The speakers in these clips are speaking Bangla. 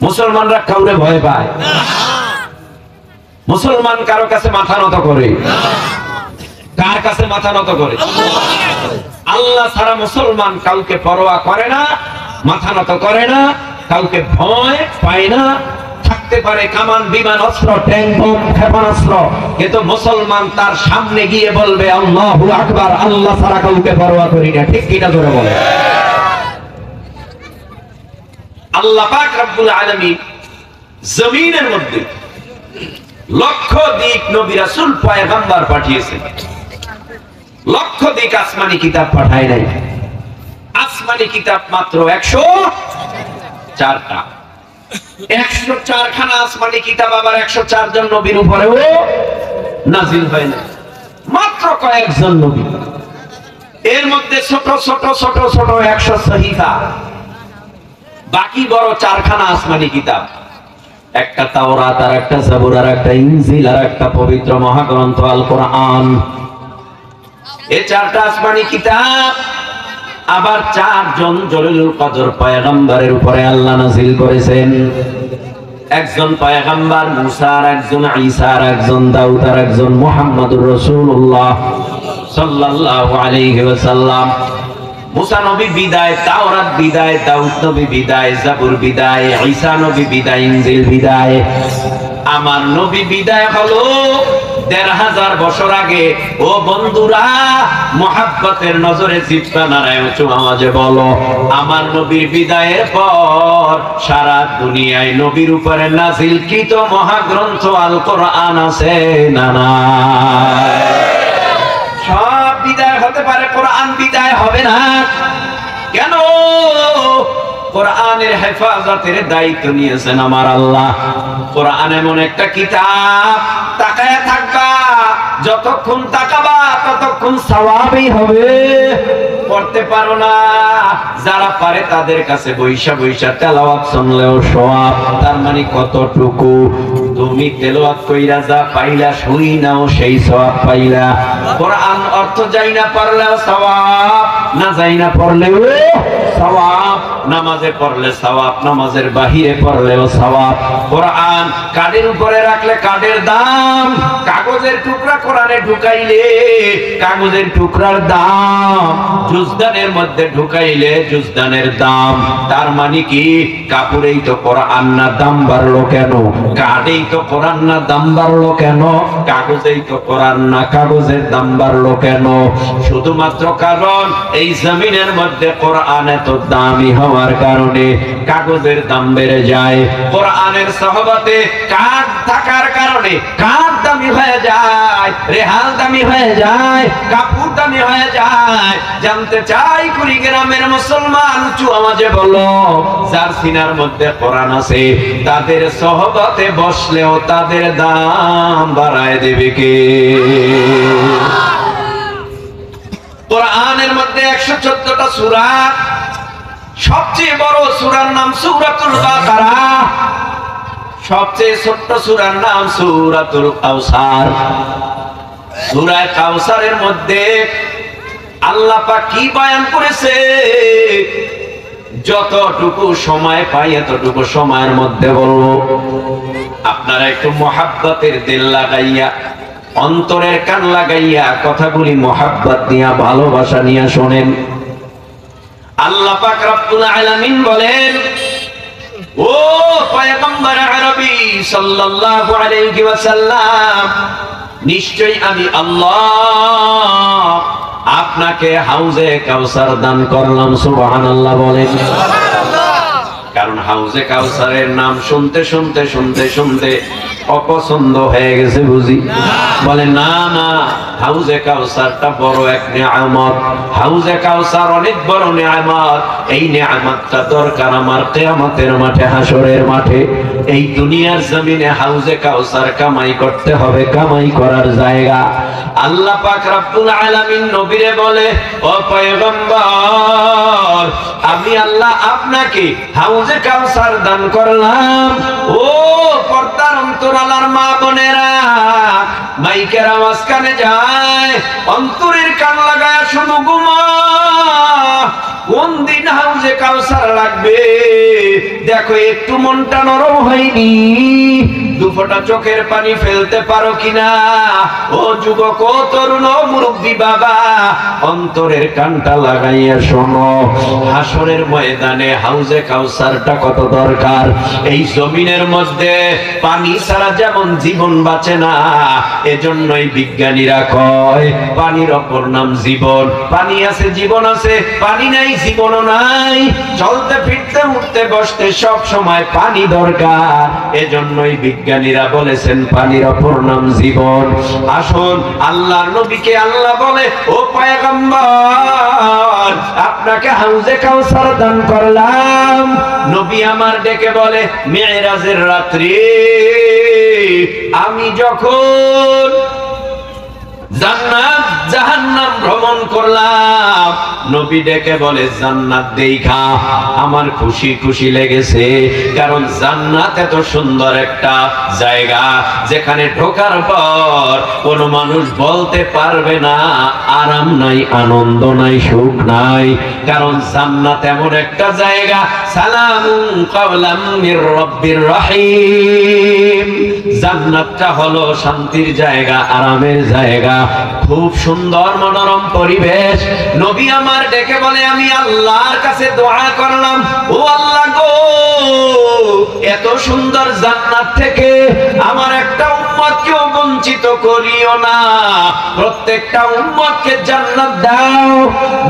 মুসলমানরা কাউরে ভয় পায়? মুসলমান কারো কাছে মাথা নত করে? কার কাছে মাথা নত করে? আল্লাহ ছাড়া মুসলমান কাউকে পরোয়া করে না, মাথা নত করে না, কাউকে ভয় পায় না। থাকতে পারে কামান, বিমান, অস্ত্র, ট্যাঙ্ক, বোম, ক্ষেপণাস্ত্র, কিন্তু মুসলমান তার সামনে গিয়ে বলবে আল্লাহু আকবার, আল্লাহ ছাড়া কাউকে পরোয়া করি না। ঠিক কিনা জোরে বলে? আল্লাহ পাক রব্বুল আলামিন জমিনের মধ্যে লক্ষ দিক নবী রাসূল পয়গম্বর পাঠিয়েছেন, লক্ষ দিক আসমানি কিতাব পাঠায় নাই। আসমানি কিতাব মাত্র 104টা। 104 খানা আসমানি কিতাব, আবার 104 জন নবীর উপরেও নাজিল হয় না, মাত্র কয়েকজন নবী। এর মধ্যে ছোট ছোট ছোট ছোট 100 সহিফা, বাকি বড় 4 খানা আসমানি কিতাব। একটা তাওরাত, আর একটা জাবুর, আর একটা ইনজিল, আর একটা পবিত্র মহাগ্রন্থ আল কোরআন। এই 4টা আসমানি কিতাব আবার 4 জন জলিলুল কদর পয়গম্বরের উপরে আল্লাহ নাযিল করেছেন। একজন পয়গম্বর মুসা, আর একজন ঈসা, আর একজন দাউদ, আর একজন মুহাম্মদুর রাসূলুল্লাহ সাল্লাল্লাহু আলাইহি ওয়াসাল্লাম। মুসা নবী বিদায়, তাওরাত বিদায়, দাউদ নবী বিদায়, জাবুর বিদায়, ঈসা নবী বিদায়, ইনজিল বিদায়। আমার নবী বিদায় হলো ১৫০০ বছর আগে। ও বন্ধুরা, মুহাব্বতের নজরে জিব্বা নাড়ায় উঁচু আওয়াজে বলো, আমার নবীর বিদায়ের পর সারা দুনিয়ায় নবীর উপরে নাযিলকৃত মহাগ্রন্থ আল কোরআন আছে না নাই? সব বিদায় হতে পারে, কোরআন বিদায় হবে না কেন? কোরআনের হেফাজতের দায়িত্ব নিয়েছেন আমার আল্লাহ। কোরআন এমন একটা কিতাব, তাকায়া থাকবা, যতক্ষণ তাকাবা ততক্ষণ সওয়াবই হবে। পড়তে পারো না, যারা পারে তাদের কাছে বৈশা বৈশা তেলাওয়াত শুনলেও সওয়াব। তার মানে কতটুকু? তুমি তেলাওয়াত কইরা যা পাইলা, শুই নাও সেই সওয়াব পাইলা। কোরআন অর্থ যাই না পারলেও সওয়াব, না যাই না পড়লেও সওয়াব। নামাজে পড়লে সওয়াব, নামাজের বাহিরে পড়লেও সওয়াব। কোরআন কাঠের উপরে রাখলে কাঠের দাম, কাগজের টুকরা কোরআনে ঢুকাইলে কাগজের টুকরার দাম, জুজদানের মধ্যে ঢুকাইলে জুজদানের দাম। তার মানে কি? কাপড়েই তো কোরআন না, দাম বাড়লো কেন? কাঠেই তো কোরআন না, দাম বাড়লো কেন? কাগজেই তো কোরআন না, কাগজের দাম বাড়লো কেন? শুধুমাত্র কারণ এই জমিনের মধ্যে কোরআন এত দামি হওয়ার কারণে কাগজের দাম বেড়ে যায়। কোরআনের সহবতে কাঠ থাকার কারণে কাঠ দামি হয়ে যায়, রেহাল দামি হয়ে যায়, কাপড় দামি হয়ে যায়। জানতে চাই কুড়িগ্রামের মুসলমান, উঁচু আওয়াজে বলো, যার সিনার মধ্যে কোরআন আছে তাদের সহবতে বসলেও তাদের দাম বাড়ায় দেবে কে? কোরআনের মধ্যে 114টা সূরা, সবচেয়ে বড় সূরার নাম সূরাতুল বাকারা, সবচেয়ে ছোট্ট সূরার নাম সূরাতুল কাউসার। সূরা কাউসারের মধ্যে আল্লাহ পাক কি বয়ান করেছে? যতটুকু সময় পাই এতটুকু সময়ের মধ্যে বলবো। আপনারা একটু মুহাব্বতের দিল লাগাইয়া, অন্তরের কান লাগাইয়া কথাগুলি মুহাব্বত নিয়া, ভালোবাসা নিয়া শোনেন। আল্লাহ পাক রব্বুল আলামিন বলেন, ও পয়গম্বর আরবি সাল্লাল্লাহু আলাইহি ওয়াসাল্লাম, নিশ্চয়ই আমি আল্লাহ আপনাকে হাউজে কাউসার দান করলাম। সুবহানাল্লাহ বলেন। কারণ হাউজে কাউসারের নাম শুনতে শুনতে শুনতে শুনতে অপছন্দ হয়ে গেছে বুঝি? বলে না না, হাউজে কাউসারটা বড় এক নিয়ামত, হাউজে কাউসার অনেক বড় নিয়ামত। এই নিয়ামতটা দরকার আমার কিয়ামতের মাঠে, হাসরের মাঠে। এই দুনিয়ার জমিনে হাউজে কাউসার কামাই করতে হবে, কামাই করার জায়গা। আল্লাহ পাক রব্বুল আলামিন নবীরে বলে, ও পয়গম্বর, আমি আল্লাহ আপনাকে হাউজে কাউসার দান করলাম। ও পর্দার অন্তরালার মা বোনেরা, মাইকের আওয়াজ কানে যায়, অন্তরের কান লাগায় শুধু ঘুমা। কোন দিন হাউজে কাউসার লাগবে। দেখো একটু মনটা নরম হয়নি, দুফোঁটা চোখের পানি ফেলতে পারো কিনা? ও যুবক, ও তরুণ, ও মুরব্বী বাবা, অন্তরের কানটা লাগাইয়া শোনো। হাসরের ময়দানে হাউজে কাউসারটা কত দরকার। এই জমিনের মধ্যে পানি ছাড়া যেমন জীবন বাঁচে না, এজন্যই বিজ্ঞানীরা কয় পানির অপর নাম জীবন। পানি আছে জীবন আছে, পানি নাই জীবনও নাই। চলতে ফিরতে উঠতে বসতে সব সময় পানি দরকার, এজন্যই বিজ্ঞানীরা বলেছেন পানির অপর নাম জীবন। আসুন, আল্লাহর নবীকে আল্লাহ বলে, ও পয়গম্বর, আপনাকে হাউজে কাউসার দান করলাম। নবী আমার ডেকে বলে, মেরাজের রাত্রি আমি যখন জান্নাত জাহান্নাম ভ্রমণ করলাম, নবী ডেকে বলে, জান্নাত দেখা আমার খুশি খুশি লেগেছে। কারণ জান্নাত এত সুন্দর একটা জায়গা, যেখানে ঢোকার পর কোনো মানুষ বলতে পারবে না আরাম নাই, আনন্দ নাই, সুখ নাই। কারণ জান্নাত এমন একটা জায়গা, সালামুন কাওলাম মির রাব্বির রহিম। জান্নাতটা হলো শান্তির জায়গা, আরামের জায়গা, খুব সুন্দর মনোরম পরিবেশ। নবী আমার ডেকে বলে, আমি আল্লাহর কাছে দোয়া করলাম, ও আল্লাহ গো, এত সুন্দর জান্নাত থেকে আমার একটা উম্মতকেও বঞ্চিত করিও না, প্রত্যেকটা উম্মতকে জান্নাত দাও।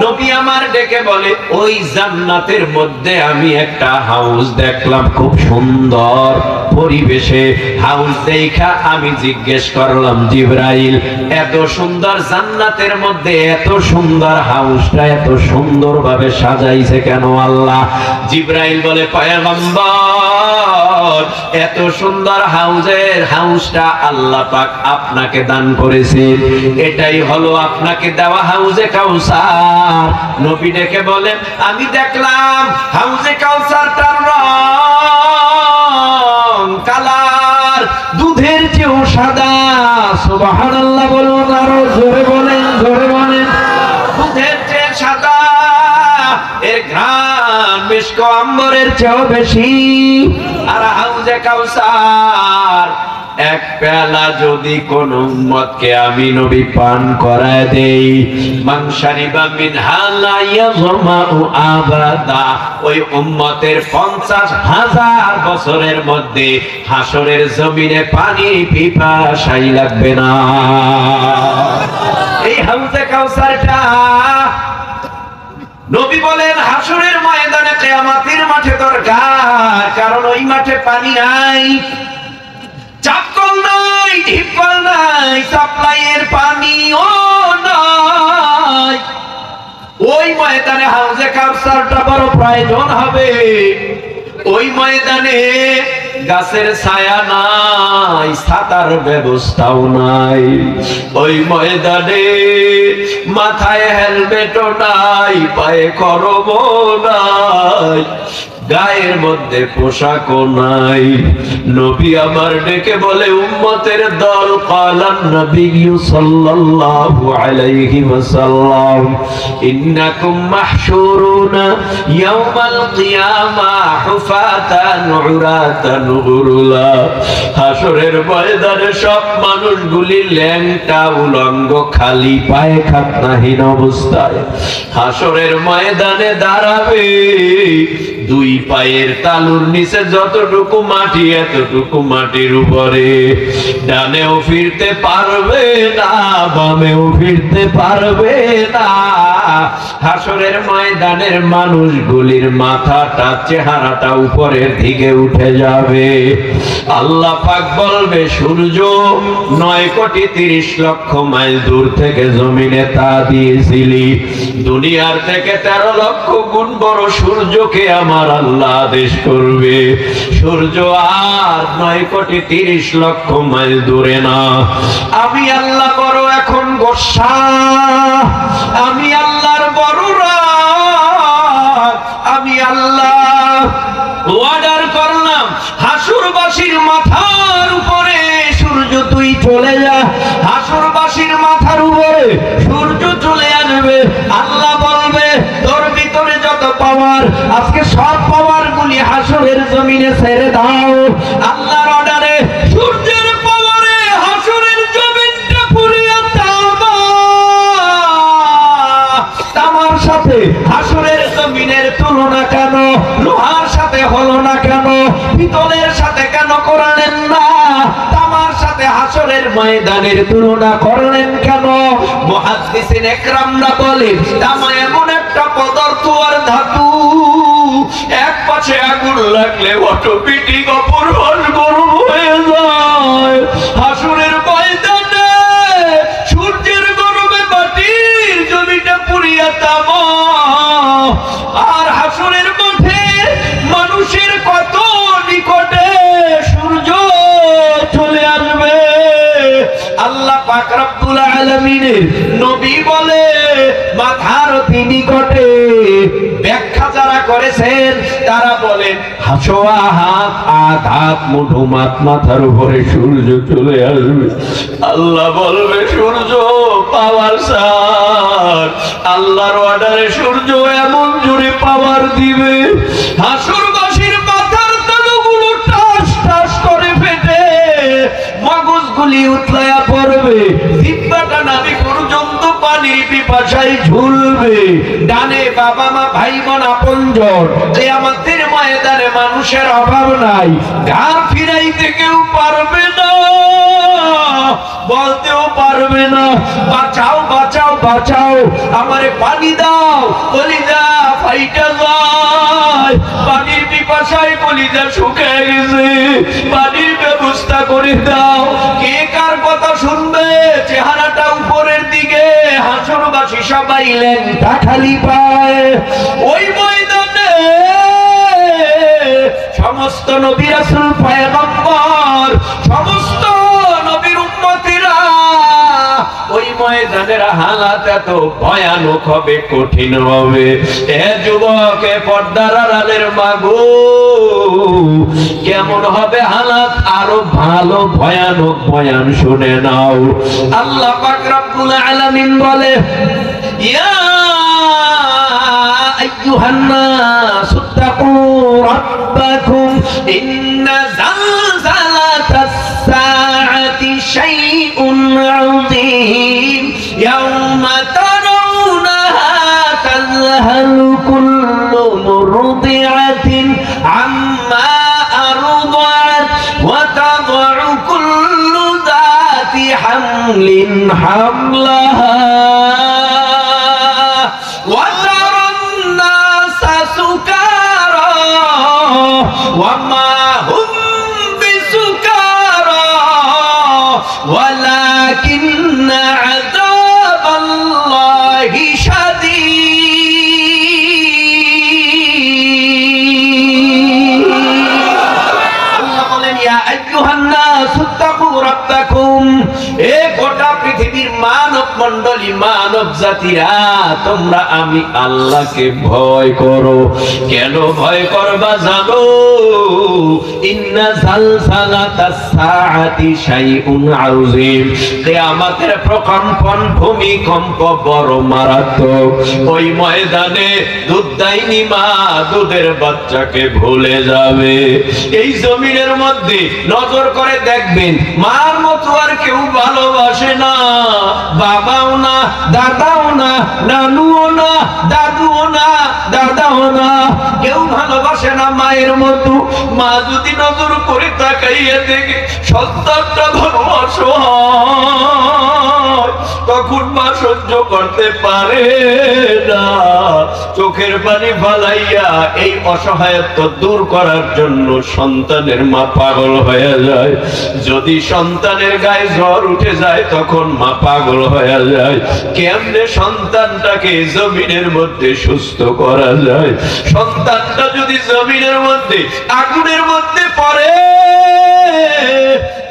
নবী আমার ডেকে বলে, ওই জান্নাতের মধ্যে আমি একটা হাউস দেখলাম, খুব সুন্দর পরিবেশে। হাউস দেখা আমি জিজ্ঞেস করলাম, জিবরাইল, এত সুন্দর জান্নাতের মধ্যে এত সুন্দর হাউসটা এত সুন্দর ভাবে সাজাইছে কেন আল্লাহ? জিবরাইল বলে, পয়গম্বর, এত সুন্দর হাউসটা আল্লাহ পাক আপনাকে দান করেছেন, এটাই হলো আপনাকে দেওয়া হাউজে কাউসার। নবী ডেকে বলেন, আমি দেখলাম হাউজে কাউসারটার রং কালার দুধের চেয়েও সাদা। সুবহানাল্লাহ বলুন, আরো জোরে বলেন, জোরে বলেন। দুধের চেয়ে সাদা, এর ঘ্রাণ মিশক আম্বরের চেয়েও বেশি। আর হাউজে কাউসার এক পেয়ালা যদি কোন উম্মতকে আমি নবী পান করায় দেই, মান শারিবা মিনহা লা ইয়াযমাউ আবাদা, ওই উম্মতের 50,000 বছরের মধ্যে হাসরের জমিনে পানি পিপাসাই লাগবে না। এই হাউজে কাউসারটা নবী বলেন হাসরের ময়দানে কিয়ামতের মাঠে দরকার। কারণ ওই মাঠে পানি নাই, চাপকল নাই, ঢিপকল নাই, সাপ্লাইয়ের পানিও নাই। ওই ময়দানে হাউজে কাউসারটা বড় প্রয়োজন হবে। ওই ময়দানে গাছের ছায়া নাই, ছাতার ব্যবস্থাও নাই। ওই ময়দানে মাথায় হেলমেটও নাই, পায়ে খড়মও নাই, গায়ের মধ্যে পোশাকও নাই। নবী আমার ডেকে বলে, উম্মতের দল, কালান নবী সাল্লাল্লাহু আলাইহি ওয়াসাল্লাম, ইন্নাকুম মাহশুরুনা ইয়াওমাল কিয়ামা হুফাতান উরাতান গুরুলা। হাসরের ময়দানে সব মানুষগুলি ল্যাংটা, উলঙ্গ, খালি পায়ে, খাতনাহীন অবস্থায় হাসরের ময়দানে দাঁড়াবে। দুই পায়ের তালুর নিচে যতটুকু মাটি, এতটুকু মাটির উপরে। ডানেও ফিরতে পারবে না, বামেও ফিরতে পারবে না। হাসরের ময়দানের মানুষগুলির মাথাটা, চেহারাটা উপরের দিকে উঠে যাবে। আল্লাহ পাক বলবে, সূর্য 9,30,00,000 মাইল দূর থেকে জমিনে তা দিয়েছিলি, দুনিয়ার থেকে 13 লক্ষ গুণ বড় সূর্যকে আমার আল্লাহ আদেশ করবে। সূর্য আর 9,30,00,000 মাইল দূরে না। আমি আল্লাহ বড় এখন গোসা, আমি আল্লাহর বড় রাগ। আমি আল্লাহ অর্ডার করলাম, হাসুরবাসীর মাথার উপরে সূর্য তুই চলে যা। হাসুরবাসীর মাথার উপরে সূর্য চলে আসবে। আল্লাহ বলবে, তোর ভিতরে যত জমিনে ছেড়ে দাও। আল্লাহর অর্ডারে সূর্যের পাওয়ারে হাসরের জমিনটা পুরিয়ে তামা। তামার সাথে হাসরের জমিনের তুলনা কেন? লোহার সাথে হলো না কেন? পিতলের সাথে কেন করলেন না? তামার সাথে হাসরের ময়দানের তুলনা করলেন কেন? মুহাদ্দিসিন একরামরা বলেন তামা এমন একটা পদার্থ আর ধাতু, এক পাশে আগুন লাগলে অটোমেটিক অপর পাশ গরম হয়ে যায়। হাসরের ময়দানে সূর্যের গরমে মাটির জমিটা পুড়িয়া তামা। আর হাসরের মাঠে মানুষের কত নিকটে সূর্য চলে আসবে। আল্লাহ পাক রব্বুল আলামিনের নবী বলে মাথার নিকটে। ব্যাখ্যা যারা করেছেন তারা বলেন হাসোয়া হাত আধ হাত মুঠো মাথার উপরে সূর্য চলে আসবে। আল্লাহ বলবে সূর্য পাওয়ার স্যার। আল্লাহর অর্ডারে সূর্য এমন জোরে পাওয়ার দিবে হাসরবাসীর মাথার তালুগুলো টাস টাস করে ফেটে মগজগুলি উতলায়া পড়বে। জিহ্বাটা নাভি পর্যন্ত পানির পিপাসায় ঝুলবে। ডানে বাবা মা ভাই বোন আপনজন, কিয়ামতের ময়দানে মানুষের অভাব নাই। ঘাড় ফিরাইতে কেউ পারবে না, বলতেও পারবে না বাঁচাও বাঁচাও বাঁচাও, আমারে পানি দাও। কলিজা ফাইটা যায়, পানির পিপাসায় কলিজা শুকিয়ে গেছে, পানির ব্যবস্থা করে দাও। কে কার কথা শুনবে? চেহারাটা উপরের দিকে, হাসরবাসী সবাই লেংটা খালি পায়। ওই ময়দানে সমস্ত নবী রাসূল পয়গম্বর সমস্ত নবীর উম্মতিরা, ওই ময়দানের হালাত এত ভয়ানক হবে, কঠিন হবে। এ যুবক, এ পর্দার আড়ালের মাগো, কেমন হবে হালাত? আরো ভালো ভয়ানক বয়ান শুনে নাও। আল্লাহ পাক রব্বুল আলামিন বলে ইয়া আইয়ুহান নাস ইত্তাকু রাব্বাকুম ইন্না যালযালাতাস সাআতি শাইউন আযীম ইয়াওমা তারাউনাহা তাযহালু কুল্লু মুরদিআতিন আম্মা আরদাত ওয়া তাযউ কুল্লু যাতি হামলিন হামলাহা ওয়া তারান নাসা সুকারা ওয়া মা হুম বিসুকারা ওয়ালাকিন্না আযাবাল্লাহি শাদীদ। আল্লাহ বলেন ইয়া আইয়ুহান নাস ইত্তাকু রাব্বাকুম, এ গোটা পৃথিবীর মানব মণ্ডলী, মানব জাতিরা, তোমরা আমি আল্লাহকে ভয় করো। কেন ভয় করবা জানো? ইন্না যালযালাতাস সাআতি শাইউন আযীম, কিয়ামতের প্রকম্পন, ভূমিকম্প বড় মারাত্মক। ওই ময়দানে দুধদাইনি মা দুধের বাচ্চাকে ভুলে যাবে। এই জমিনের মধ্যে নজর করে দেখবেন মার মতো আর কেউ ভালোবাসে না। বাবাও না, দাদাও না, নানুও না, দাদুও না, দাদাও না, কেউ ভালোবাসে না মায়ের মতো। মা যদি নজর করে তাকাইয়ে দেখে সন্তানটা ভালোবাসো, তখন মা সহ্য করতে পারে না। চোখের পানি ফালাইয়া এই অসহায়ত্ব দূর করার জন্য সন্তানের মা পাগল হয়ে যায়। যদি সন্তানের গায়ে জ্বর উঠে যায় তখন মা পাগল হয়ে যায়। কেমনে সন্তানটাকে জমিনের মধ্যে সুস্থ করা যায়? সন্তানটা যদি জমিনের মধ্যে আগুনের মধ্যে পড়ে,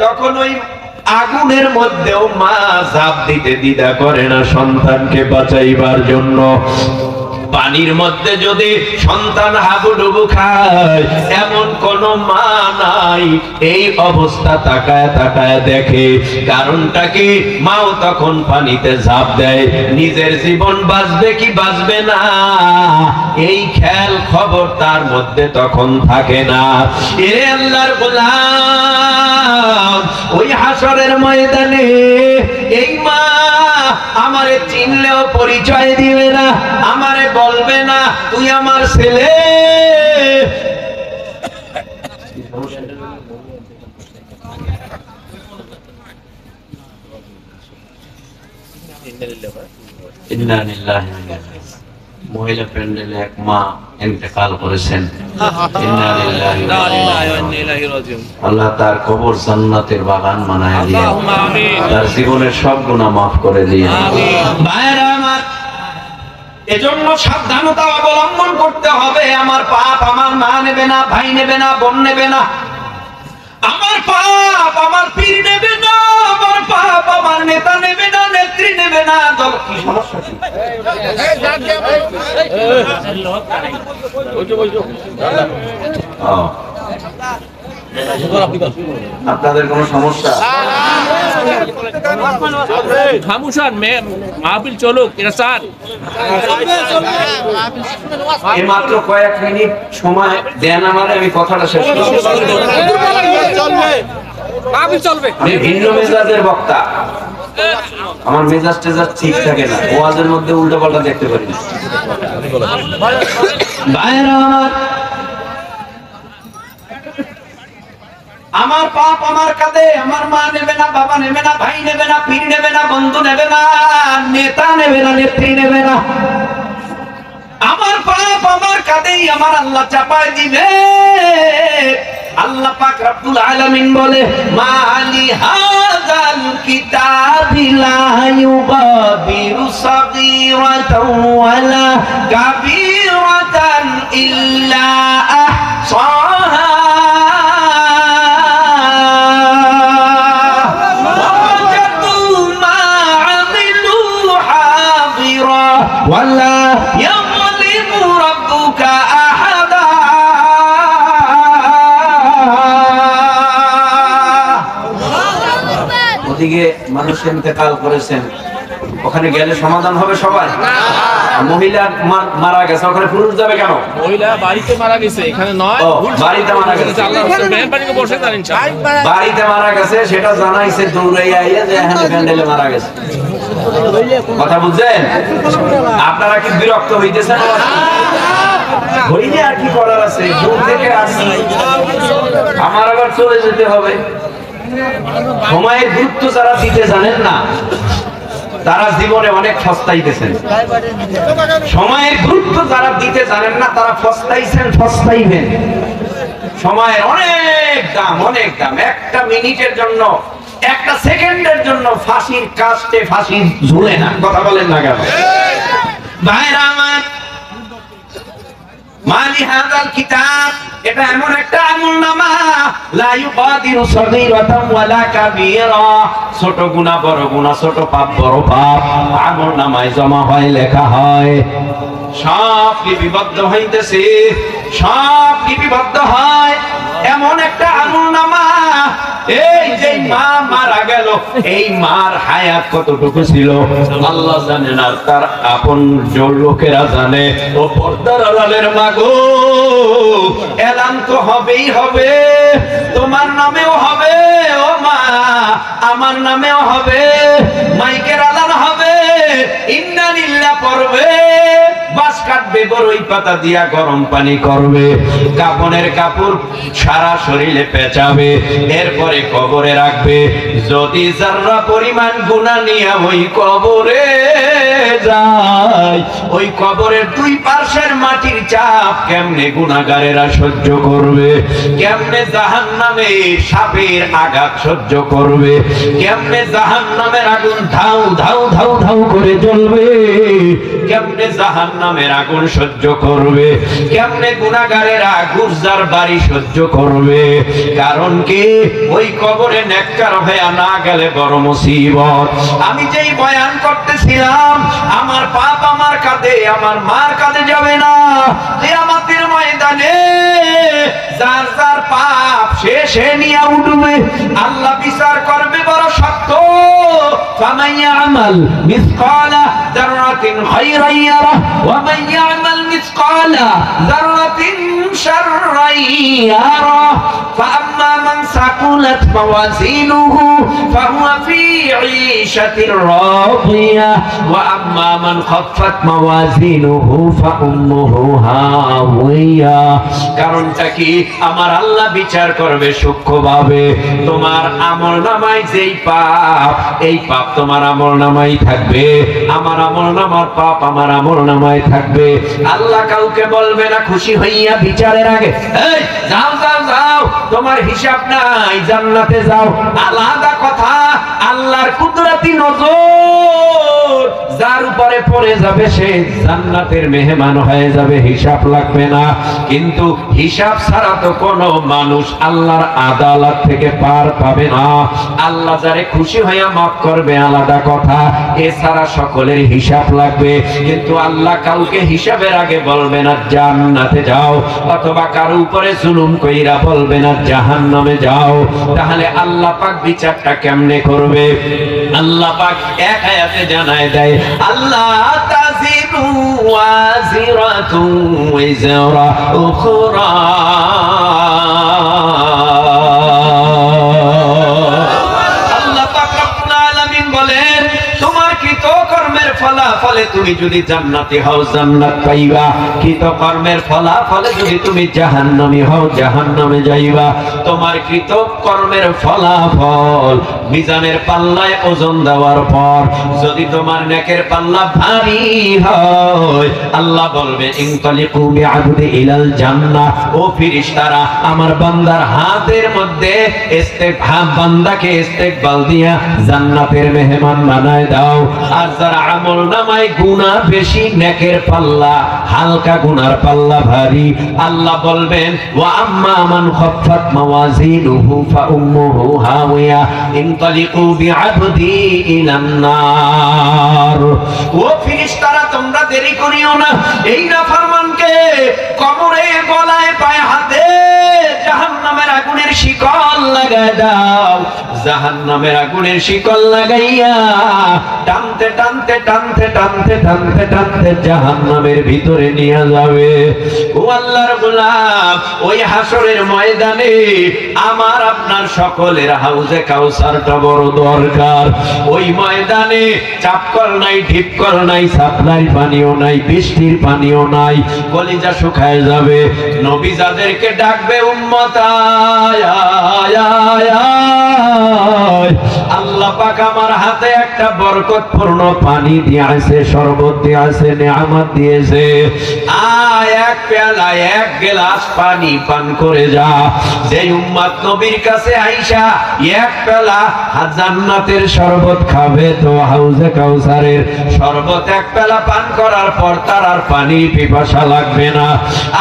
তখন ওই আগুনের মধ্যেও মা ঝাঁপ দিতে দ্বিধা করে না সন্তানকে বাঁচাইবার জন্য। পানির মধ্যে যদি সন্তান হাবুডুবু খায় এমন কোন মা নাই। এই অবস্থা তাকায় তাকায় দেখে, কারণটা কি? মাও তখন পানিতে ঝাঁপ দেয়, নিজের জীবন বাঁচবে কি বাঁচবে না এই খেয়াল খবর তার মধ্যে তখন থাকে না। এ আল্লাহর গোলাম, ওই হাসরের ময়দানে এই মা আমারে চিনলেও পরিচয় দিবে না, আমারে বলবে না তুই আমার ছেলে। মহিলা প্যান্ডেলে এক মা ইন্তেকাল করেছেন। আল্লাহ তার কবর জান্নাতের বাগান বানায় দিয়ে তার জীবনের সব গুনাহ মাফ করে দিয়ে। ভাইরা আমার, এজন্য সাবধানতা অবলম্বন করতে হবে। আমার পাপ আমার মা নেবে না, ভাই নেবে না, বোন নেবে না। আমার পাপ আমার পীর নেবে না, আমার পাপ আমার নেতা নেবে না, নেত্রী নেবে না। দল কি সমস্যা কি? আপনাদের কোনো সমস্যা? খামুশান মাহফিল চলুক, এটা স্যার এই মাত্র কয়েক মিনিট সময় দেন আমারে, আমি কথাটা শেষ করব। আমি ভিন্ন মেজাজের বক্তা, আমার মেজাজ টেজাজ ঠিক থাকে না, ওয়াজের মধ্যে উল্টো পাল্টা দেখতে পারি না। ভাইরা আমার, আমার পাপ আমার কাঁধে। আমার মা নেবে না, বাবা নেবে না, ভাই নেবে না, পীর নেবে না, বন্ধু নেবে না, নেতা নেবে না, নেত্রী নেবে না। আমার পাপ আমার কাঁধেই আমার আল্লাহ চাপায় দিবে। আল্লাহ পাক রব্বুল আলামিন বলে, মালি হাযাল কিতাবি লা ইউগাদিরু সাগীরাতান ওয়ালা কাবীরাতান ইল্লা আহসাহা ওয়ালা ইয়াযলিমু রাব্বুকা আহাদা। ওদিকে মানুষ ইন্তেকাল করেছেন, ওখানে গেলে সমাধান হবে সবাই? মহিলা মারা গেছে, ওখানে পুরুষ যাবে কেন? মহিলা বাড়িতে মারা গেছে, এখানে নয়। বাড়িতে মারা গেছে, বাড়িতে মারা গেছে, সেটা জানাইছে দৌড়াইয়া আইয়া যে এখানে প্যান্ডেলে মারা গেছে। কথা বুঝছেন? আপনারা কি বিরক্ত হইতেছেন? হইলে আর কি করার আছে, দূর থেকে আসি, আমার আবার চলে যেতে হবে। সময়ের গুরুত্ব যারা দিতে জানেন না তারা জীবনে অনেক ফস্তাইতেছেন। সময়ের গুরুত্ব যারা দিতে জানেন না তারা ফস্তাইছেন, ফস্তাইবেন। সময়ের অনেক দাম, অনেক দাম। একটা মিনিটের জন্য, একটা সেকেন্ডের জন্য ফাঁসির কাস্টে ফাঁসি ঝুলে না। কথা বলেন না কেন? ভাইরা আমার, মালি হাযাল কিতাব, এটা এমন একটা আমলনামা, লা ইউগাদিরু সাগীরাতান ওয়ালা কাবীরা, ছোট গুনাহ বড় গুনাহ, ছোট পাপ বড় পাপ আমলনামায় জমা হয়, লেখা হয়। সব লিপিবদ্ধ হইতেছে, সব লিপিবদ্ধ হয়। এমন একটা আমলনামা, এই যে মা মারা গেল, এই মার হায়াত কতটুকু ছিল আল্লাহ জানেন, আর তার আপন লোকেরা জানে। ও পর্দার আড়ালের মা গো, এলান তো হবেই হবে, তোমার নামেও হবে। ও মা, আমার নামেও হবে, মাইকের আলান হবে, ইন্না লিল্লাহ পড়বে, বাস কাটবে, বড়ই পাতা দিয়া গরম পানি করবে, কাপনের কাপড় সারা শরীরে পেঁচাবে, এরপরে কবরে রাখবে। যদি যারা পরিমাণ গুনাহ নিয়ে ওই কবরে যায়, ওই কবরের দুই পাশের মাটির চাপ কেমনে গুনাহগারেরা সহ্য করবে? কেমনে জাহান্নামের সাপের আঘাত সহ্য করবে? কেমনে জাহান্নামের আগুন ধাউ ধাউ ধাউ ধাউ করে জ্বলবে? কেমনে জাহান্নামের আগুন সহ্য করবে? কেমনে গুনাহগারেরা গুরজার বাড়ি সহ্য করবে? কারণ কি, ওই কবরে নেককার হয়ে না গেলে বড় মুসিবত। আমি যেই বয়ান করতেছিলাম, আমার পাপ আমার কাঁধে, আমার মার কাঁধে যাবে না। কিয়ামতের ময়দানে যার যার পাপ সে নিয়ে উঠবে, আল্লাহ বিচার করবে বড় শক্ত। ফামান ইয়ামাল মিসকালা যাররাতিন খায়রান ইয়ারা ওয়া মান ইয়ামাল মিসকালা যাররাতিন শাররান ইয়ারা। ফাআম্মা মান সাকুলাত মাওয়াজিনুহু ফাহুয়া ফি ঈশাতির রাদিয়া ওয়া আম্মা মান খাফফাত মাওয়াজিনুহু ফাউম্মুহু হাওয়িয়া। কারণটা কি? আমার আল্লাহ বিচার করবে সূক্ষ্মভাবে। তোমার আমলনামায় যেই পাপ, এই পাপ তোমার আমলনামায় থাকবে, আমার আমলনামার পাপ আমার আমলনামায় থাকবে। আল্লাহ কাউকে বলবে না খুশি হইয়া বিচারের আগে, এই যাও যাও যাও, তোমার হিসাব নাই, জান্নাতে যাও। আলাদা কথা, আল্লাহর কুদরতি নজর যার উপরে পড়ে যাবে সে জান্নাতের মেহমান হয়ে যাবে, হিসাব লাগবে না। কিন্তু হিসাব ছাড়া তো কোনো মানুষ আল্লাহর আদালত থেকে পার পাবে না। আল্লাহ যারে খুশি হইয়া মাফ করবে আলাদা কথা, এছাড়া সকলের হিসাব লাগবে। কিন্তু আল্লাহ কাউকে হিসাবের আগে বলবে না জান্নাতে যাও, অথবা কারো উপরে জুলুম কইরা বলবে না জাহান্নামে যাও। তাহলে আল্লাহ পাক বিচারটা কেমনে করবে? আল্লাহ পাক এক আয়াতে জানায় দেয়, আল্লাহ তাজিরু ওয়াজিরাতু ওয়াজরা উখরা। আল্লাহ পাক রব্বুল আলামিন বলেন, তোমার কৃতকর্মের ফলাফলে তুমি যদি জান্নাতি হও জান্নাত পাইবা, কৃতকর্মের ফলাফলে যদি তুমি জাহান্নামী হও জাহান্নামে যাইবা। তোমার কৃতকর্মের ফলাফল মিজানের পাল্লায় ওজন দেওয়ার পর যদি তোমার নেকের পাল্লা ভারী হয়, আল্লাহ বলবে ইনতালিকু বিআবদি ইলাল জান্নাহ। ও ফেরেশতারা, আমার বান্দার হাতের মধ্যে বান্দাকে ইস্তেকবাল দিয়া জান্নাতের মেহমান বানায় দাও। আর যারা আমল নামায় গুনাহ বেশি, নেকের পাল্লা হালকা, গুনার পাল্লা ভারী, আল্লাহ বলবেন ওয়া আম্মা মান খাফফাত মাওয়াজিনুহু ফাউম্মুহু হাওয়িয়া ইনতালিকু বিআবদি ইলান নার। ও ফেরেশতারা, তোমরা দেরি করিও না, এই নাফরমানকে কবরে গলায় পায়ে হাতে জাহান্নামের আগুনের শিকল লাগায় দাও। জাহান্নামের আগুনের শিকল লাগাইয়া টানতে টানতে টানতে টানতে টানতে টানতে জাহান্নামের ভিতরে নিয়ে যাবে। ও আল্লাহর গোলাম, ওই হাসরের ময়দানে আমার আপনার সকলের হাউজে কাউসারটা বড় দরকার। ওই ময়দানে চাপকল নাই, ঢিপকল নাই, সাপ্লাই পানিও নাই, বৃষ্টির পানিও নাই, কলিজা শুকায় যাবে। নবী যাদেরকে ডাকবে উম্মত আয় আয় আয় আয়, আল্লাহ পাক আমার হাতে একটা বরকতপূর্ণ পানি দিয়েছে, শরবত দিয়েছে, নেয়ামত দিয়েছে। আয় এক পেয়ালা, এক গ্লাস পানি পান করে যা। যে উম্মত নবীর কাছে আইসা এক পেয়ালা জান্নাতের শরবত খাবে, তো হাউজে কাউসারের শরবত এক পেয়ালা পান করার পর তার আর পানির পিপাসা লাগবে না।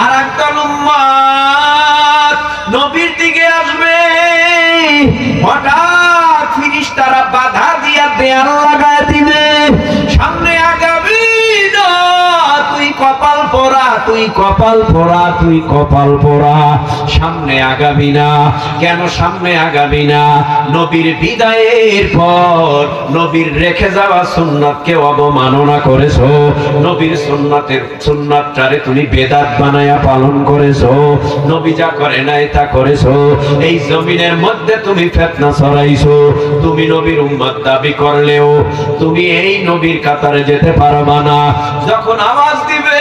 আর একদল উম্মত নবীর দিকে আসবে, হঠাৎ ফেরেশতারা বাধা দিয়া দেয়াল লাগায় দিবে, সামনে আগাবি না, তুই কপাল পোড়া, তুই কপাল পোড়া, তুই কপাল পোড়া, সামনে আগাবি না। কেন সামনে আগাবি না? নবীর বিদায়ের পর নবীর রেখে যাওয়া সুন্নাতকে অবমাননা করেছো, নবীর সুন্নাতটারে তুমি বেদাত বানায়া পালন করেছো, নবী যা করে নাই তা করেছো, এই জমিনের মধ্যে তুমি ফিতনা ছড়াইছো। তুমি নবীর উম্মত দাবি করলেও তুমি এই নবীর কাতারে যেতে পারবা না। যখন আওয়াজ দিবে,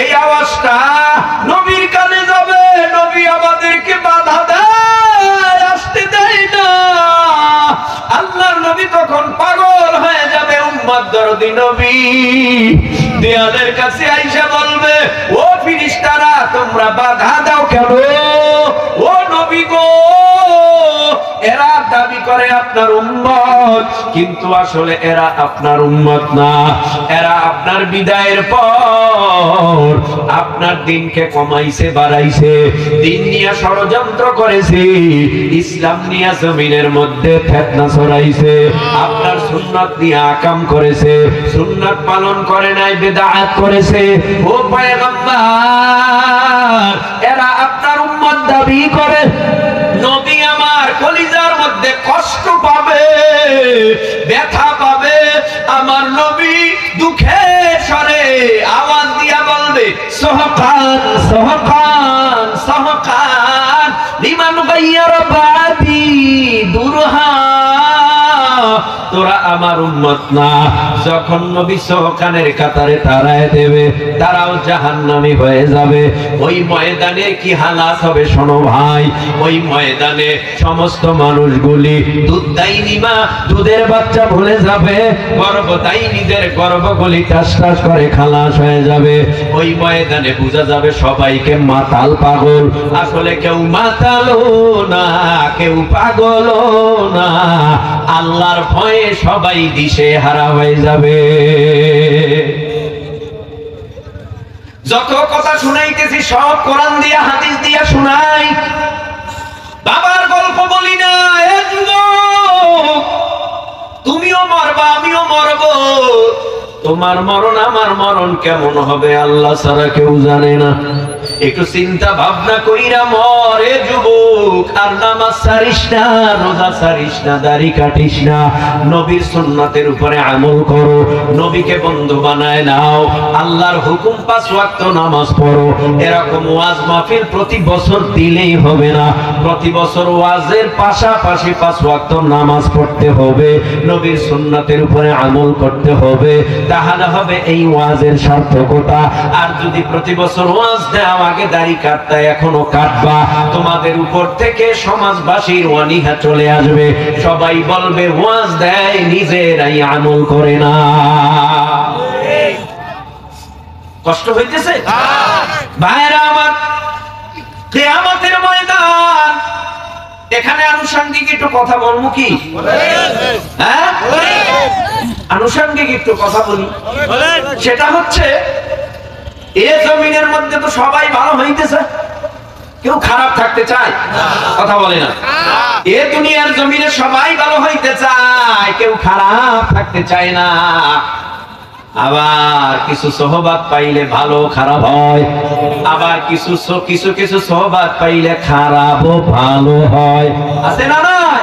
এই আওয়াজটা নবীর কানে যাবে, নবী আমাদেরকে বাধা দেয়, আসতে দেয় না। আল্লাহর নবী তখন পাগল হয়ে যাবে, উম্মত দরদি নবী দেয়ালের কাছে আইসা বলবে, ও ফেরেশতারা তোমরা বাধা দাও কেন? ও নবী গো, এরা দাবি করে আপনার উম্মত, কিন্তু আসলে এরা আপনার উম্মত না। এরা আপনার বিদায়ের পর আপনার দিনকে কমাইছে, বাড়াইছে, দিন নিয়ে ষড়যন্ত্র করেছে, ইসলাম নিয়ে জমিনের মধ্যে ফিতনা ছড়াইছে, আপনার সুন্নাত নিয়ে আকাম করেছে, সুন্নাত পালন করে নাই, বিদআত করেছে। ও পয়গম্বর, এরা আপনার উম্মত দাবি করে। নবী আমার কলিজার মধ্যে কষ্ট পাবে, ব্যথা পাবে। আমার নবী দুঃখের স্বরে আওয়াজ দিয়া বলবে, সহকান সহকান সহকান লিমান গায়্যারা বাদি দুরহা। তোরা আমার উম্মত না। যখন নবী সহকানের কাতারে তারায় দেবে, তারাও জাহান্নামী হয়ে যাবে। ওই ময়দানে কি হালাত হবে শোনো ভাই। ওই ময়দানে সমস্ত মানুষগুলি দুধদাইনী মা দুধের বাচ্চা ভুলে যাবে, গর্ভদাইনীদের গর্ভগুলি টাস টাস করে খালাস হয়ে যাবে। ওই ময়দানে বোঝা যাবে সবাইকে মাতাল পাগল। আসলে কেউ মাতালও না, কেউ পাগলও না। আল্লাহর ভয়ে সবাই দিশে হারা হয়ে যাবে। যত কথা শুনাইতেছি সব কোরআন দিয়া হাদিস দিয়া শুনাই। বাবার গল্প বলি না। এ যুবক, তুমিও মরবা, আমিও মরব। তোমার মরণ আমার মরণ কেমন হবে আল্লাহ ছাড়া কেউ জানে না। একটু চিন্তা ভাবনা কইরা মরে যুবক। আর নামাজ ছাড়িস না, রোজা ছাড়িস না, দাড়ি কাটিস না। নবীর সুন্নাতের উপরে আমল করো, নবীকে বন্ধু বানায় নাও। আল্লাহর হুকুম 5 ওয়াক্ত নামাজ পড়ো। এরকম ওয়াজ মাহফিল প্রতি বছর দিলেই হবে না। প্রতি বছর ওয়াজের পাশাপাশি 5 ওয়াক্ত নামাজ পড়তে হবে, নবীর সুন্নাতের উপরে আমল করতে হবে। তাহলে হবে এই ওয়াজের সার্থকতা। আর যদি প্রতি বছর ওয়াজ দাও, আগে দাড়ি কাটতা এখনো কাটবা, তোমাদের উপর থেকে সমাজবাসীর অনীহা চলে আসবে। সবাই বলবে ওয়াজ দেয়, নিজেরাই আমল করে না। কষ্ট হইতেছে ভাইরা আমার। কিয়ামতের ময়দান, এখানে আনুষঙ্গিক একটু কথা বলবো কি? হ্যাঁ, আনুষঙ্গিক একটু কথা বলি। সেটা হচ্ছে, এ জমিনের মধ্যে তো সবাই ভালো হইতেছে, কেউ খারাপ থাকতে চায়? কথা বলে না। এ দুনিয়ার জমিনে সবাই ভালো হইতে চায়, কেউ খারাপ থাকতে চায় না। আবার কিছু সোহবাত পাইলে ভালো খারাপ হয়, আবার কিছু কিছু সোহবাত পাইলে খারাপও ভালো হয়। আছে না নাই?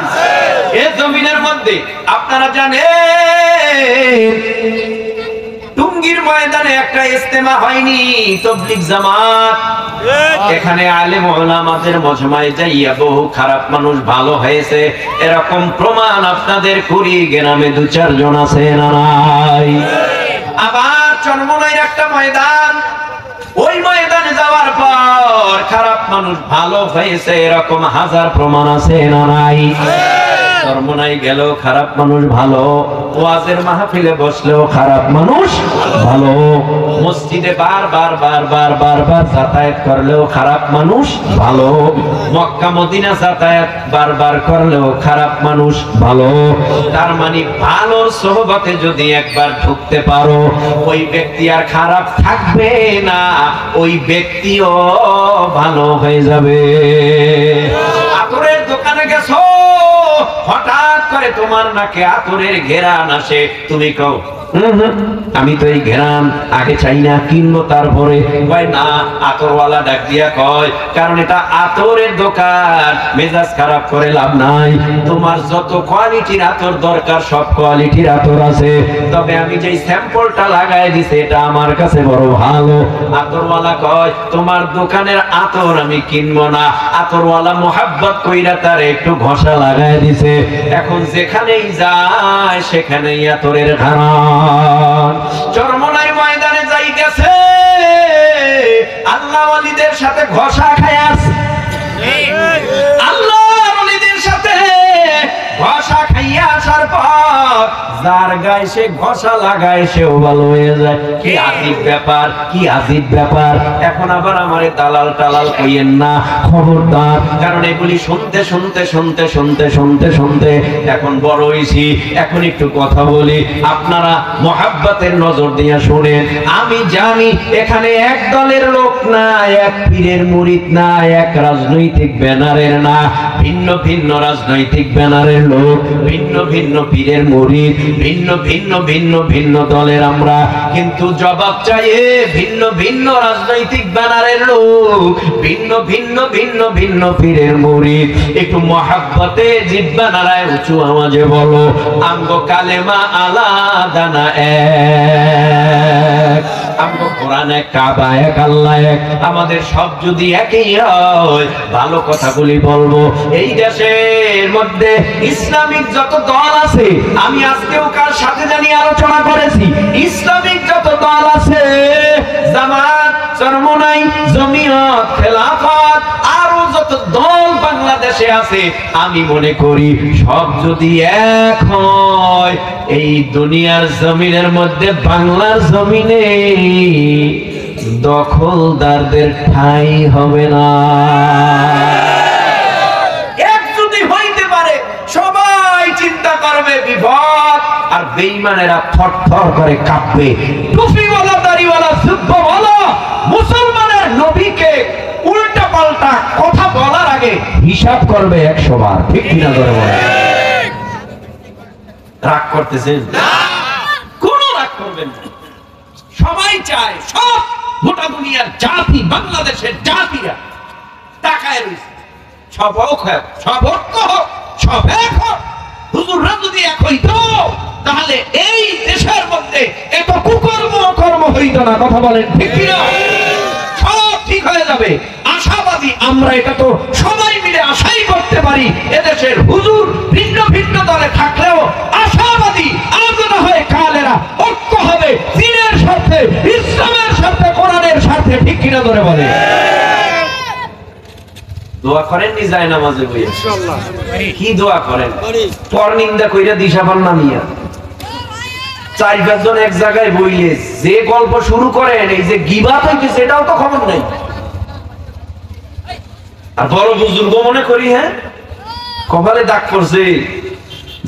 এ জমিনের মধ্যে আপনারা জানেন, টুঙ্গির ময়দানে একটা ইজতেমা হয়নি, তাবলীগ জামাত। এখানে আলেম ওলামাদের মজমায় যাইয়া বহু খারাপ মানুষ ভালো হয়েছে, এরকম প্রমাণ আপনাদের কুড়িগ্রামে 2-4 জন আছে না নাই? আবার চরমনাইয়ের একটা ময়দান, ওই ময়দানে যাওয়ার পর খারাপ মানুষ ভালো হয়েছে, এরকম 1000 প্রমাণ আছে না নাই? চরমনাই গেল খারাপ মানুষ ভালো, ওয়াজের মাহফিলে বসলেও খারাপ মানুষ ভালো, মসজিদে বারবার যাতায়াত করলেও খারাপ মানুষ ভালো, মক্কা মদিনা যাতায়াত বারবার করলেও খারাপ মানুষ ভালো। তার মানে ভালোর সোহবতে যদি একবার ঢুকতে পারো, ওই ব্যক্তি আর খারাপ থাকবে না, ওই ব্যক্তিও ভালো হয়ে যাবে। আতরের দোকানে গেছো, হঠাৎ করে তোমার নাকে আতরের ঘেরান আসে, তুমি কও আমি তো এই ঘেরান আগে চাই না, কিনবো তারপরে। কয় না, আতরওয়ালা ডাক দিয়া কয়, কারণ এটা আতরের দোকান, মেজাজ খারাপ করে লাভ নাই। তোমার যত কোয়ালিটির আতর দরকার সব কোয়ালিটির আতর আছে, তবে আমি যেই স্যাম্পলটা লাগাই দিছি এটা আমার কাছে বড় ভালো। আতরওয়ালা কয় তোমার দোকানের আতর আমি কিনবো না। আতরওয়ালা মোহাব্বত কইরা তার একটু ঘষা লাগাই দিছে, এখন যেখানেই যায় সেখানেই আতরের ঘ্রাণ। চরমনাই ময়দানে যাইতেছে, আল্লাহ ওয়ালিদের সাথে ঘষা খায় আছে, আল্লাহ ওয়ালিদের সাথে ঘষা খাইয়া আসার পর যার যার গায়ে সে ঘষা লাগায় সেও ভালো হয়ে যায়। কি আজীব ব্যাপার, কি আজীব ব্যাপার। এখন আবার আমারে দালাল টালাল কইয়েন না, খবরদার। কারণ এগুলি শুনতে শুনতে শুনতে শুনতে শুনতে শুনতে এখন বড় হইছি। এখন একটু কথা বলি, আপনারা মোহাব্বতের নজর দিয়ে শুনেন। আমি জানি এখানে এক দলের লোক না, এক পীরের মুরিদ না, এক রাজনৈতিক ব্যানারের না, ভিন্ন ভিন্ন রাজনৈতিক ব্যানারের লোক, ভিন্ন ভিন্ন পীরের মুরিদ, ভিন্ন ভিন্ন ভিন্ন ভিন্ন দলের আমরা। কিন্তু জবাব চাইয়ে ভিন্ন ভিন্ন রাজনৈতিক ব্যানারের লোক, ভিন্ন ভিন্ন ভিন্ন ভিন্ন পীরের মুরিদ। একটু মহাব্বতে জিহ্বা নাড়ায় উঁচু আওয়াজে বলো, আমগো কালেমা আলাদা না এক, আমগো কোরআন এক, কাবা এক, আল্লাহ এক। আমাদের সব যদি একই হয় ভালো কথাগুলি বলবো। এই দেশের মধ্যে ইসলামিক যত দল আছে, আমি আজকেও কার সাথে জানি আলোচনা করেছি, ইসলামিক যত দল আছে, জামাত, চরমনাই, জমিয়ত, খেলাফত, আরো যত দল বাংলাদেশে আছে, আমি মনে করি সব যদি এক হয় এই দুনিয়ার জমিনের মধ্যে, বাংলার জমিনে দখলদারদের ঠাঁই হবে না। এক যদি হইতে পারে সবাই চিন্তা করবে বিপদ, আর বেঈমানেরা থরথর করে কাঁপবে। টুপিওয়ালা, দাড়িওয়ালা, জুব্বাওয়ালা মুসলমানের নবীকে উল্টা পাল্টা কথা বলার আগে হিসাব করবে 100 বার। ঠিক কিনা করে বলে? রাগ করতেছেন না? কোন রাগ করবেন না। সবাই চায়, সব গোটা দুনিয়ার জাতি, বাংলাদেশের জাতিরা তাকায় রয়েছে, সব ঐক্য হোক, সব ঐক্য হোক, সব এক হোক। হুজুররা যদি এক হইতো তাহলে এই দেশের মধ্যে এত কুকর্ম কর্ম হইতো না। কথা বলেন ঠিক কিনা? সব ঠিক হয়ে যাবে, আশাবাদী আমরা। এটা তো সবাই মিলে আশাই করতে পারি। এদেশের হুজুর ভিন্ন ভিন্ন দলে থাকলেও আশাবাদী, আজ না হয় কালেরা ঐক্য হবে দ্বীনের সাথে, ইসলামের সাথে, কোরআনের সাথে। ঠিক কিনা ধরে বলে? দোয়া করেন নি যায় নামাজে বই? ইনশাআল্লাহ। কি দোয়া করেন? পরনিন্দা কইরা দিশাপান নামিয়া 4-5 জন এক জায়গায় বইলে যে গল্প শুরু করেন, এই যে গিবাত হইতেছে এটাও তো খবর নাই। আর বড় বুজুর্গ মনে করি, হ্যাঁ কপালে দাগ করছে,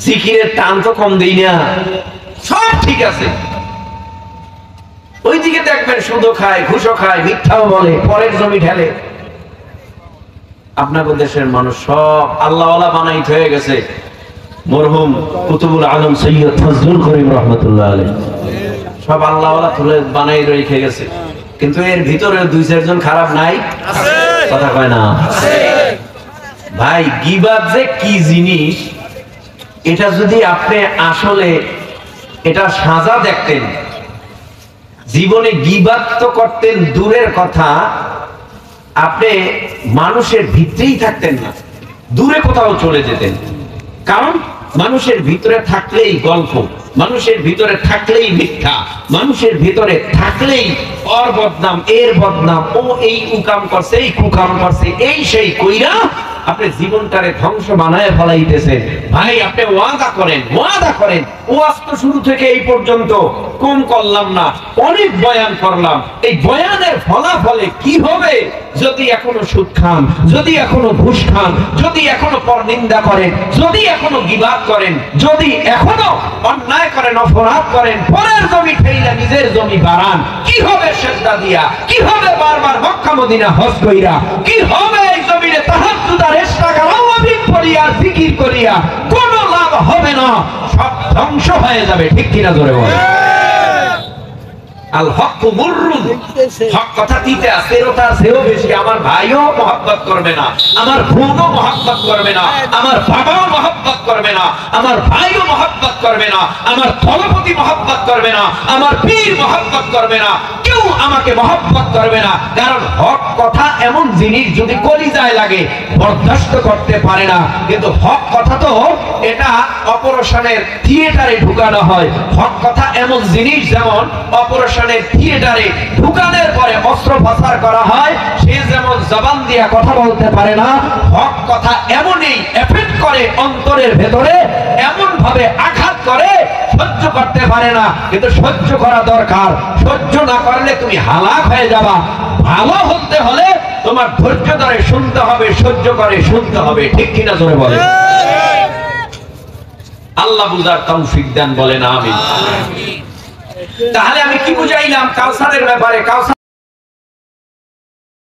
জিকিরের টান তো কম দেই না, সব ঠিক আছে। ওইদিকে দেখবেন সুদও খায়, ঘুষও খায়, মিথ্যাও বলে, পরের জমি ঢেলে। আপনাদের দেশের মানুষ সব আল্লাহওয়ালা বানাইত হয়ে গেছে। মরহুম কুতুবুল আলম সৈয়দ ফজলুল করিম রহমতুল্লাহ আলাইহি সব আল্লাহওয়ালা তুলে বানাই রেখে গেছে। কিন্তু এর ভিতরে 2-4 জন খারাপ নাই? কথা কয় না? ভাই গীবাত যে কি জিনিস, এটা যদি আপনি আসলে এটা সাজা দেখতেন, জীবনে গীবাত তো করতেন দূরের কথা, আপনি মানুষের ভিতরেই থাকতেন না, দূরে কোথাও চলে যেতেন। কারণ মানুষের ভিতরে থাকলেই গল্প, মানুষের ভিতরে থাকলেই মিথ্যা, মানুষের ভিতরে থাকলেই ওর বদনাম, এর বদনাম, ও এই কুকাম করছে, এই কুকাম করছে, এই সেই কইরা আপনি জীবনটারে ধ্বংস বানায় ফেলাইতেছেন। ভাই আপনি ওয়াদা করেন, ওয়াদা করেন। ওয়াজ তো শুরু থেকে এই পর্যন্ত কম করলাম না, অনেক বয়ান করলাম। এই বয়ানের ফলাফলে কি হবে? যদি এখনো সুদ খান, যদি এখনো ঘুষ খান, যদি এখনো পরনিন্দা করেন, যদি এখনো গীবাত করেন, যদি এখনো অন্যায় করেন, অপরাধ করেন, পরের জমি ঠেইলা নিজের জমি বাড়ান, কি হবে সেজদা দিয়া? কি হবে বারবার মক্কা মদিনা হজ কইরা? কি হবে এই জমিনে তাহাজ্জুদ আর ইশরাক আর আওয়াবিন পড়িয়া জিকির করিয়া? কোনো লাভ হবে না, সব ধ্বংস হয়ে যাবে। ঠিক কিনা জোরে বলেন? আল হক মুররুন, হক কথা দিতে আছে, ওটা সেও বেশি। আমার ভাইও মহব্বত করবে না, আমার বোনও মহব্বত করবে না, আমার বাবাও মহব্বত করবে না, আমার ভাইও মহব্বত করবে না, আমার দলপতি মহব্বত করবে না, আমার পীর মহব্বত করবে না, কেউ আমাকে মহব্বত করবে না। কারণ হক কথা এমন জিনিস, যদি কলিজায় লাগে বরদাস্ত করতে পারে না। কিন্তু হক কথা তো এটা অপারেশনের থিয়েটারে ঢুকানো হয়। হক কথা এমন জিনিস, যেমন অপারেশনের থিয়েটারে ঢুকানোর পরে অস্ত্রোপচার করা হয়, সে যেমন জবান দিয়া কথা বলতে পারে না, হক কথা এমনই এফেক্ট করে অন্তরের ভেতরে, এমন ভাবে আঘাত করে সহ্য করতে পারে না, কিন্তু সহ্য করা দরকার। সহ্য না করলে তুমি হালাক হয়ে যাবা। ভালো হতে হলে তোমার ধৈর্য ধরে শুনতে হবে, সহ্য করে শুনতে হবে। ঠিক কিনা জোরে বলে? আল্লাহ বুঝার তৌফিক দেন, বলেন আমিন। তাহলে আমি কি বুঝাইলাম কাউসারের ব্যাপারে? কাউসার